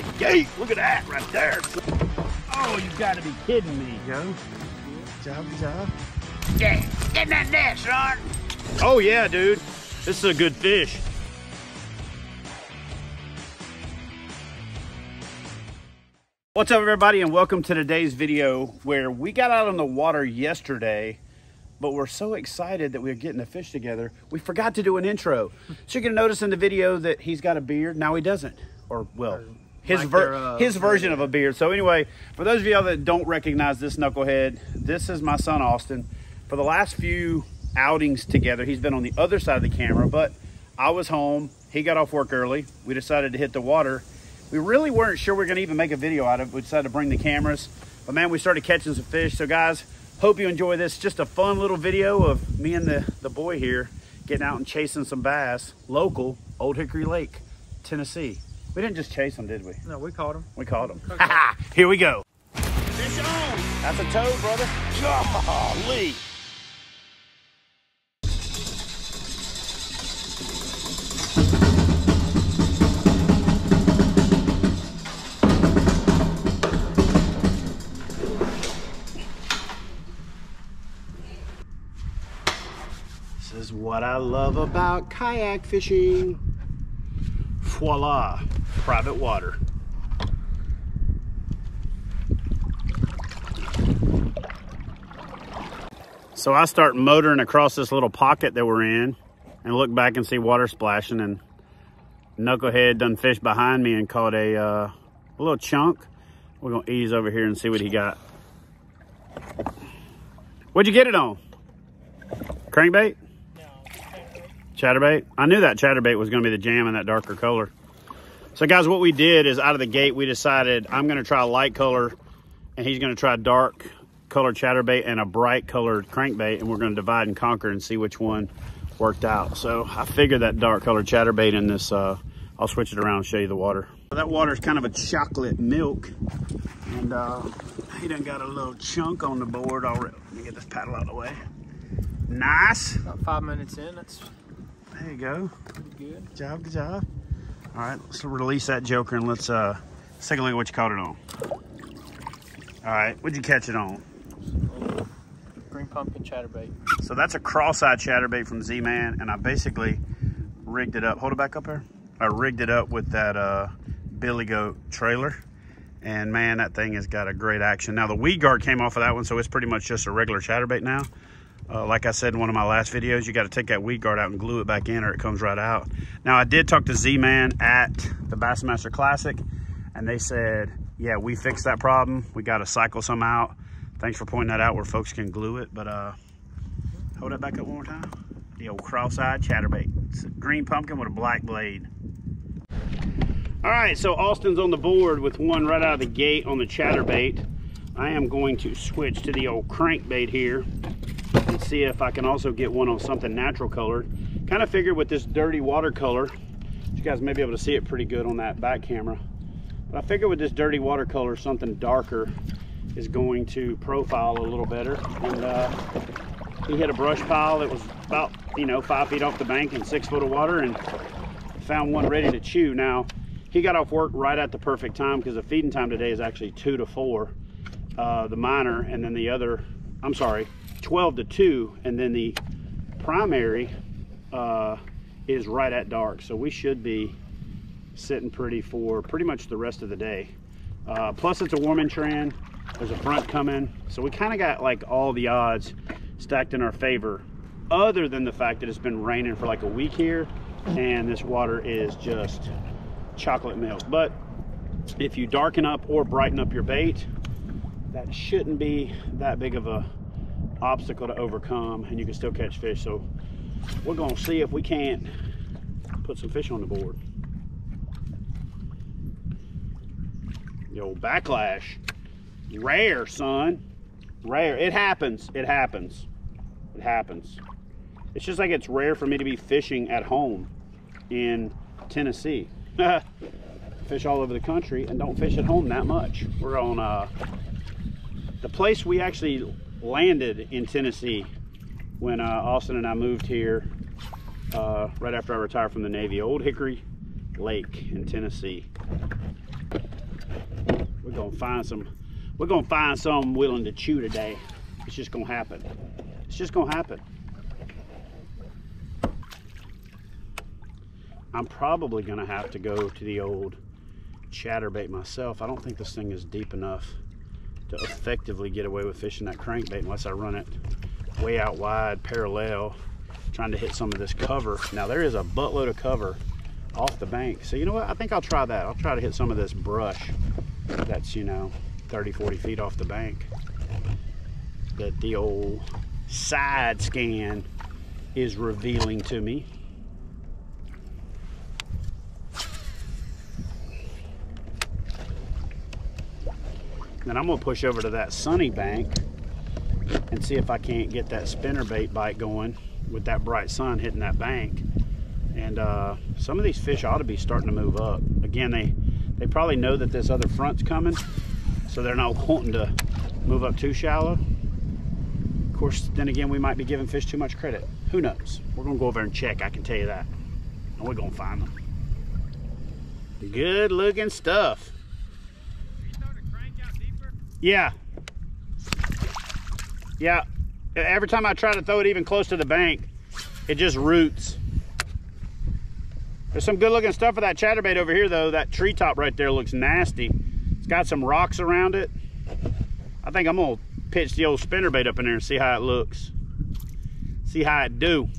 the gate. Look at that right there. Oh, you gotta be kidding me. Go. Good job, good job. Yeah, get in that net, son. Oh yeah, dude. This is a good fish. What's up, everybody, and welcome to today's video where we got out on the water yesterday, but we're so excited that we're getting a fish together, we forgot to do an intro. So you're gonna notice in the video that he's got a beard. Now he doesn't, or well, his version of a beard. So anyway, for those of y'all that don't recognize this knucklehead, this is my son Austin. For the last few outings together, he's been on the other side of the camera, but I was home, he got off work early, we decided to hit the water. We really weren't sure we were gonna even make a video out of it. We decided to bring the cameras, but man, we started catching some fish. So guys, hope you enjoy this. Just a fun little video of me and the boy here getting out and chasing some bass, local, Old Hickory Lake, Tennessee. We didn't just chase them, did we? No, we caught them. We caught them. Okay. Here we go. Fish on. That's a toad, brother. Golly. This is what I love about kayak fishing. Voila, private water. So I start motoring across this little pocket that we're in and look back and see water splashing, and knucklehead done fish behind me and caught a little chunk. We're gonna ease over here and see what he got. What'd you get it on? Crankbait? Chatterbait? I knew that chatterbait was going to be the jam in that darker color. So guys, what we did is out of the gate, we decided I'm going to try a light color and he's going to try dark colored chatterbait and a bright colored crankbait, and we're going to divide and conquer and see which one worked out. So I figured that dark colored chatterbait in this, I'll switch it around and show you the water. That water is kind of a chocolate milk, and he done got a little chunk on the board already. Let me get this paddle out of the way. Nice. About 5 minutes in, that's... There you go. Pretty good. Good job, good job. All right, let's release that joker and let's take a look at what you caught it on. All right, what'd you catch it on? Green pumpkin chatterbait. So that's a cross-eyed chatterbait from Z-Man, and I basically rigged it up. Hold it back up there. I rigged it up with that Billy Goat trailer, and man, that thing has got a great action. Now the weed guard came off of that one, so it's pretty much just a regular chatterbait now. Like I said in one of my last videos, you got to take that weed guard out and glue it back in or it comes right out. Now, I did talk to Z-Man at the Bassmaster Classic, and they said, yeah, we fixed that problem. We got to cycle some out. Thanks for pointing that out where folks can glue it. But hold that back up one more time. The old cross-eyed chatterbait. It's a green pumpkin with a black blade. All right, so Austin's on the board with one right out of the gate on the chatterbait. I am going to switch to the old crankbait here and see if I can also get one on something natural colored. Kind of figured with this dirty watercolor, you guys may be able to see it pretty good on that back camera, but I figured with this dirty watercolor, something darker is going to profile a little better. And he hit a brush pile that was about, 5 feet off the bank in 6 foot of water, and found one ready to chew. Now, he got off work right at the perfect time because the feeding time today is actually 2 to 4, the minor, and then the other, 12 to 2, and then the primary is right at dark. So we should be sitting pretty for pretty much the rest of the day. Plus it's a warming trend. There's a front coming. So we kind of got like all the odds stacked in our favor, other than the fact that it's been raining for like a week here and this water is just chocolate milk. But if you darken up or brighten up your bait, that shouldn't be that big of a obstacle to overcome, and you can still catch fish. So we're gonna see if we can't put some fish on the board. The old backlash. Rare, son. Rare. It happens. It happens. It happens. It's just like it's rare for me to be fishing at home in Tennessee. Fish all over the country and don't fish at home that much. We're on the place we actually landed in Tennessee when Austin and I moved here right after I retired from the Navy. Old Hickory Lake in Tennessee. We're gonna find some. We're gonna find something willing to chew today. It's just gonna happen. It's just gonna happen. I'm probably gonna have to go to the old chatterbait myself. I don't think this thing is deep enough to effectively get away with fishing that crankbait unless I run it way out wide, parallel, trying to hit some of this cover. Now there is a buttload of cover off the bank. So you know what? I think I'll try that. I'll try to hit some of this brush that's, you know, 30, 40 feet off the bank that the old side scan is revealing to me. Then I'm gonna push over to that sunny bank and see if I can't get that spinnerbait bite going with that bright sun hitting that bank. And some of these fish ought to be starting to move up. Again, they probably know that this other front's coming, so they're not wanting to move up too shallow. Of course, then again, we might be giving fish too much credit. Who knows? We're gonna go over and check, I can tell you that. And we're gonna find them. Good looking stuff. Yeah. Yeah. Every time I try to throw it even close to the bank, it just roots. There's some good looking stuff for that chatterbait over here though. That treetop right there looks nasty. It's got some rocks around it. I think I'm gonna pitch the old spinnerbait up in there and see how it looks. See how it do.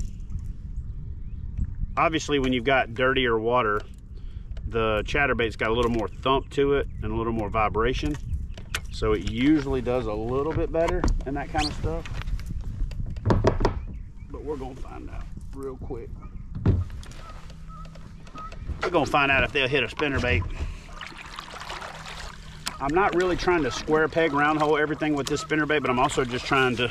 Obviously when you've got dirtier water, the chatterbait's got a little more thump to it and a little more vibration. So it usually does a little bit better and that kind of stuff. But we're gonna find out real quick. We're gonna find out if they'll hit a spinnerbait. I'm not really trying to square peg round hole everything with this spinnerbait, but I'm also just trying to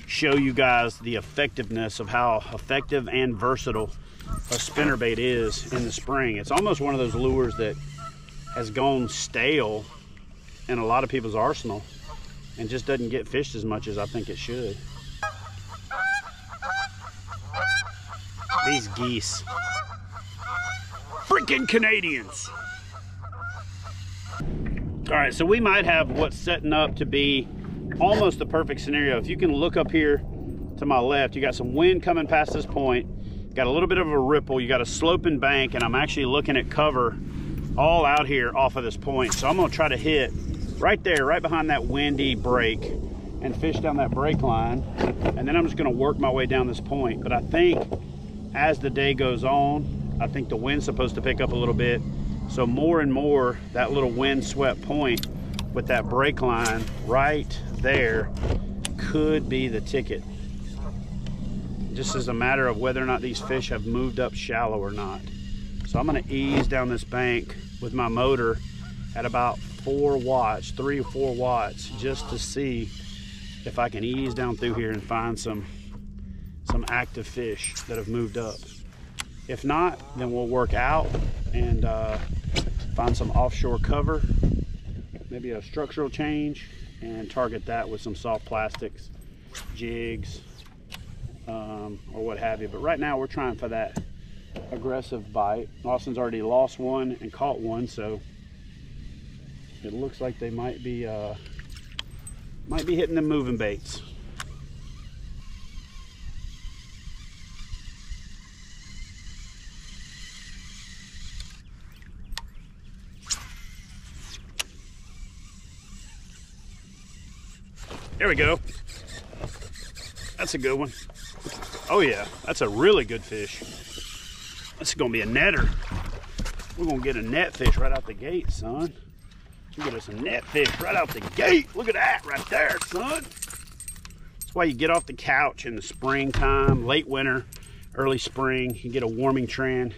show you guys the effectiveness of how effective and versatile a spinnerbait is in the spring. It's almost one of those lures that has gone stale in a lot of people's arsenal and just doesn't get fished as much as I think it should. These geese. Freaking Canadians. All right, so we might have what's setting up to be almost the perfect scenario. If you can look up here to my left, you got some wind coming past this point, got a little bit of a ripple, you got a sloping bank, and I'm actually looking at cover all out here off of this point. So I'm gonna try to hit right there, right behind that windy break and fish down that break line. And then I'm just gonna work my way down this point. But I think as the day goes on, I think the wind's supposed to pick up a little bit. So more and more, that little wind swept point with that break line right there could be the ticket. Just as a matter of whether or not these fish have moved up shallow or not. So I'm gonna ease down this bank with my motor at about 4 watts, 3 or 4 watts, just to see if I can ease down through here and find some active fish that have moved up. If not, then we'll work out and find some offshore cover, maybe a structural change, and target that with some soft plastics, jigs, or what have you. But right now we're trying for that aggressive bite. Austin's already lost one and caught one, so it looks like they might be hitting them moving baits. There we go. That's a good one. Oh yeah, that's a really good fish. This is gonna be a netter. We're gonna get a net fish right out the gate, son. We get us a net fish right out the gate. Look at that right there, son. That's why you get off the couch in the springtime, late winter, early spring. You get a warming trend.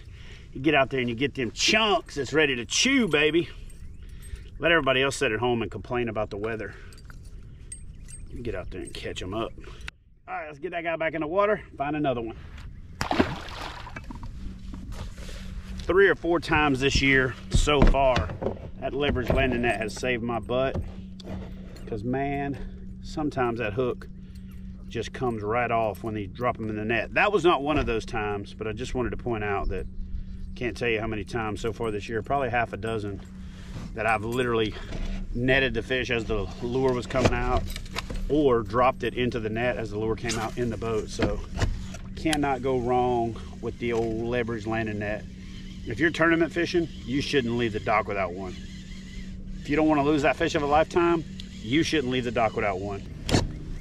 You get out there and you get them chunks that's ready to chew, baby. Let everybody else sit at home and complain about the weather. You get out there and catch them up. All right, let's get that guy back in the water, find another one. 3 or 4 times this year so far, that leverage landing net has saved my butt. Because man, sometimes that hook just comes right off when you drop them in the net. That was not one of those times, but I just wanted to point out that can't tell you how many times so far this year, probably half a dozen, that I've literally netted the fish as the lure was coming out, or dropped it into the net as the lure came out in the boat. So cannot go wrong with the old leverage landing net. If you're tournament fishing, you shouldn't leave the dock without one. If you don't want to lose that fish of a lifetime, you shouldn't leave the dock without one.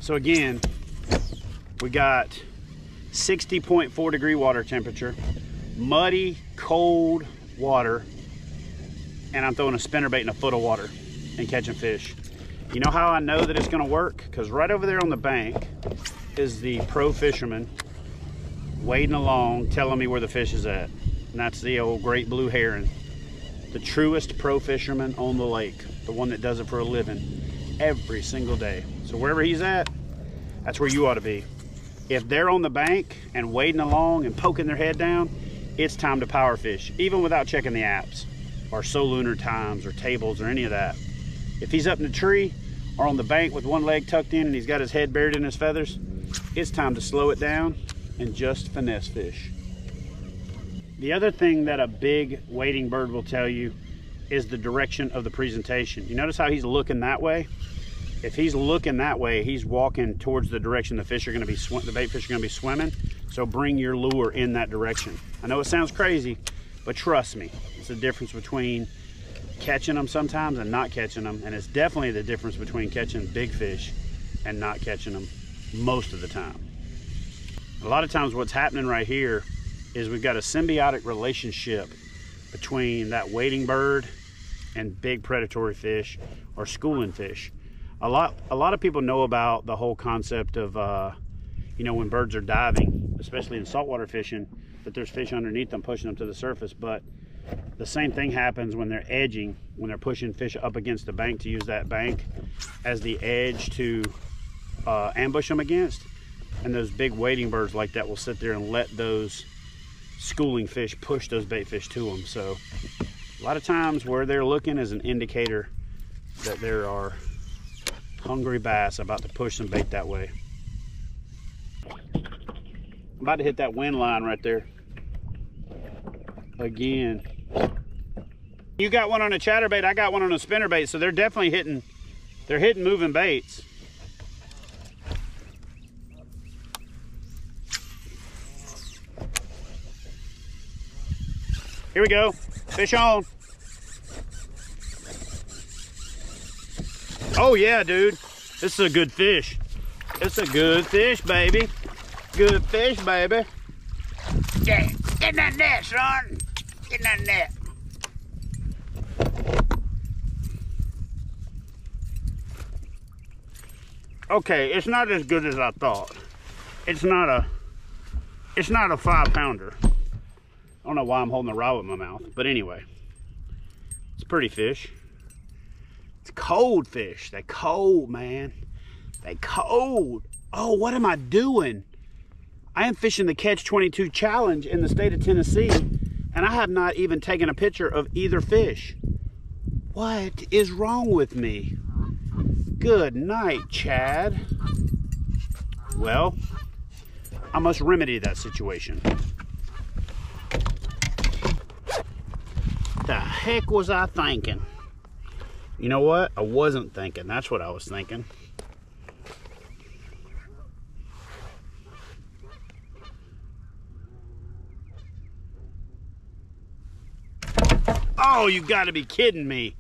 So again, we got 60.4 degree water temperature, muddy, cold water, and I'm throwing a spinnerbait in a foot of water and catching fish. You know how I know that it's gonna work? Because right over there on the bank is the pro fisherman wading along telling me where the fish is at. And that's the old great blue heron. The truest pro fisherman on the lake. The one that does it for a living every single day. So wherever he's at, that's where you ought to be. If they're on the bank and wading along and poking their head down, it's time to power fish, even without checking the apps or Solunar times or tables or any of that. If he's up in the tree or on the bank with one leg tucked in and he's got his head buried in his feathers, it's time to slow it down and just finesse fish. The other thing that a big wading bird will tell you is the direction of the presentation. You notice how he's looking that way? If he's looking that way, he's walking towards the direction the fish are going to be the bait fish are going to be swimming. So bring your lure in that direction. I know it sounds crazy, but trust me, it's the difference between catching them sometimes and not catching them, and it's definitely the difference between catching big fish and not catching them most of the time. A lot of times what's happening right here is we've got a symbiotic relationship between that wading bird and big predatory fish or schooling fish. A lot of people know about the whole concept of you know, when birds are diving, especially in saltwater fishing, that there's fish underneath them pushing them to the surface. But the same thing happens when they're edging, when they're pushing fish up against the bank to use that bank as the edge to ambush them against. And those big wading birds like that will sit there and let those schooling fish push those bait fish to them. So a lot of times where they're looking is an indicator that there are hungry bass about to push some bait that way. I'm about to hit that wind line right there again. You got one on a chatterbait, I got one on a spinnerbait, so they're definitely hitting, they're hitting moving baits. Here we go, fish on. Oh yeah, dude, this is a good fish. It's a good fish, baby. Good fish, baby. Yeah, get in that net, son. Get in that net. Okay, it's not as good as I thought. It's not a 5-pounder. I don't know why I'm holding the rod with my mouth, but anyway, it's a pretty fish. It's cold fish. They cold, man. They cold. Oh, what am I doing? I am fishing the Catch 22 Challenge in the state of Tennessee, and I have not even taken a picture of either fish. What is wrong with me? Good night, Chad. Well, I must remedy that situation. The heck was I thinking? You know what? I wasn't thinking. That's what I was thinking. Oh, you gotta be kidding me.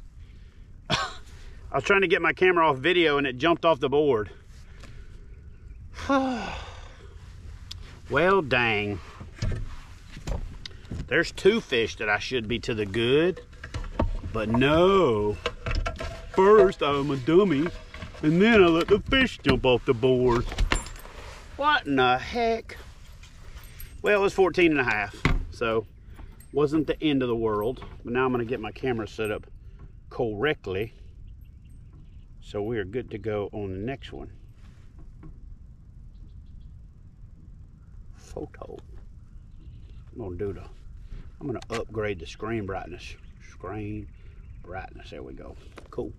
I was trying to get my camera off video and it jumped off the board. Well, dang. There's 2 fish that I should be to the good, but no. First, I'm a dummy, and then I let the fish jump off the board. What in the heck? Well, it was 14.5, so wasn't the end of the world. But now I'm gonna get my camera set up correctly, so we are good to go on the next one. Photo. I'm gonna upgrade the screen brightness. Screen brightness, there we go. Cool.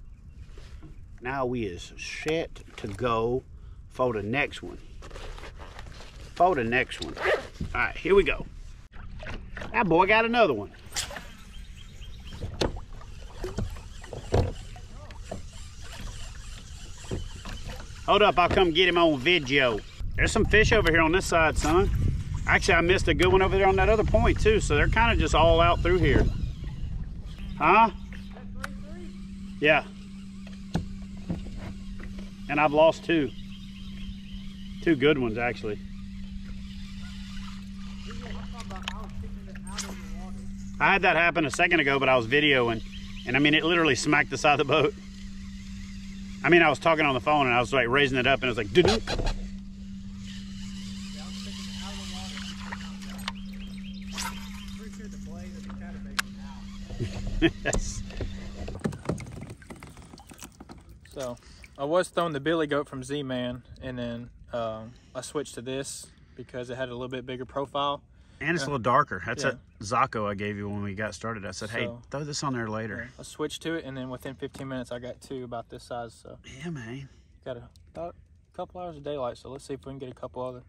Now we is set to go for the next one. All right, here we go. That boy got another one. Hold up, I'll come get him on video. There's some fish over here on this side, son. Actually, I missed a good one over there on that other point too, so they're kind of just all out through here. Huh? Yeah. And I've lost two. Two good ones, actually. I had that happen a second ago, but I was videoing, and I mean, it literally smacked the side of the boat. I mean, I was talking on the phone, and I was like raising it up, and it was like, doo-doo. Yes. So I was throwing the billy goat from Z-Man, and then I switched to this because it had a little bit bigger profile. And it's a little darker. That's a Zaco I gave you when we got started. I said, hey, throw this on there later. I switched to it, and then within 15 minutes, I got two about this size. So yeah, man. Got about a couple hours of daylight, so let's see if we can get a couple other.